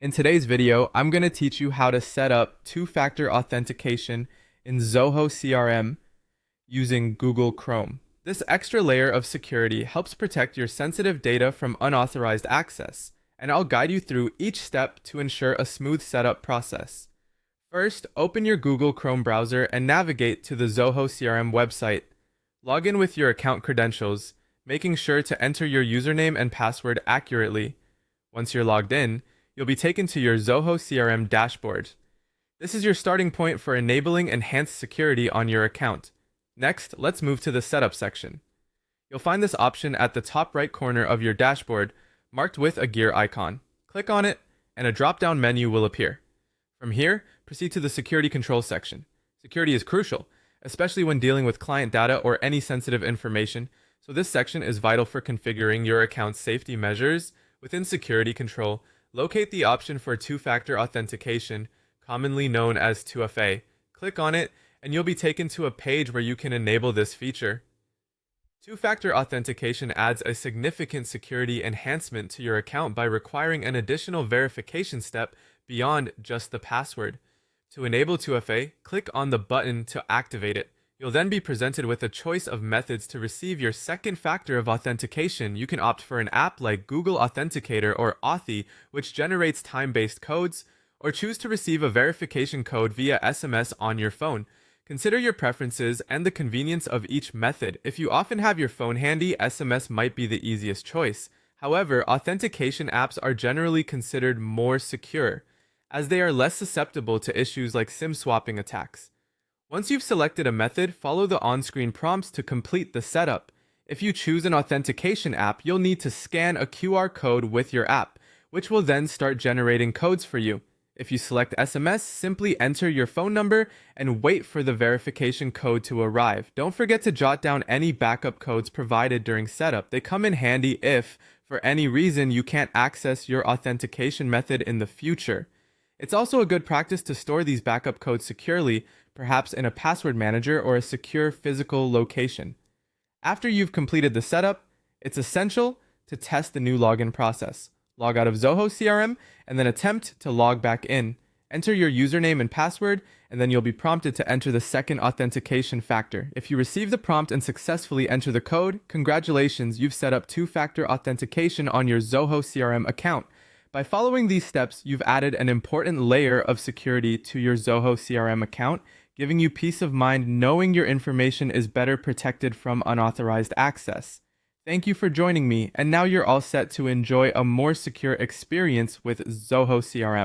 In today's video, I'm going to teach you how to set up two-factor authentication in Zoho CRM using Google Chrome. This extra layer of security helps protect your sensitive data from unauthorized access, and I'll guide you through each step to ensure a smooth setup process. First, open your Google Chrome browser and navigate to the Zoho CRM website. Log in with your account credentials, making sure to enter your username and password accurately. Once you're logged in, you'll be taken to your Zoho CRM dashboard. This is your starting point for enabling enhanced security on your account. Next, let's move to the setup section. You'll find this option at the top right corner of your dashboard, marked with a gear icon. Click on it, and a drop-down menu will appear. From here, proceed to the security control section. Security is crucial, especially when dealing with client data or any sensitive information, so this section is vital for configuring your account's safety measures. Within security control, locate the option for two-factor authentication, commonly known as 2FA. Click on it, and you'll be taken to a page where you can enable this feature. Two-factor authentication adds a significant security enhancement to your account by requiring an additional verification step beyond just the password. To enable 2FA, click on the button to activate it. You'll then be presented with a choice of methods to receive your second factor of authentication. You can opt for an app like Google Authenticator or Authy, which generates time-based codes, or choose to receive a verification code via SMS on your phone. Consider your preferences and the convenience of each method. If you often have your phone handy, SMS might be the easiest choice. However, authentication apps are generally considered more secure, as they are less susceptible to issues like SIM swapping attacks. Once you've selected a method, follow the on-screen prompts to complete the setup. If you choose an authentication app, you'll need to scan a QR code with your app, which will then start generating codes for you. If you select SMS, simply enter your phone number and wait for the verification code to arrive. Don't forget to jot down any backup codes provided during setup. They come in handy if, for any reason, you can't access your authentication method in the future. It's also a good practice to store these backup codes securely, perhaps in a password manager or a secure physical location. After you've completed the setup, it's essential to test the new login process. Log out of Zoho CRM and then attempt to log back in. Enter your username and password, and then you'll be prompted to enter the second authentication factor. If you receive the prompt and successfully enter the code, congratulations, you've set up two-factor authentication on your Zoho CRM account. By following these steps, you've added an important layer of security to your Zoho CRM account, giving you peace of mind knowing your information is better protected from unauthorized access. Thank you for joining me, and now you're all set to enjoy a more secure experience with Zoho CRM.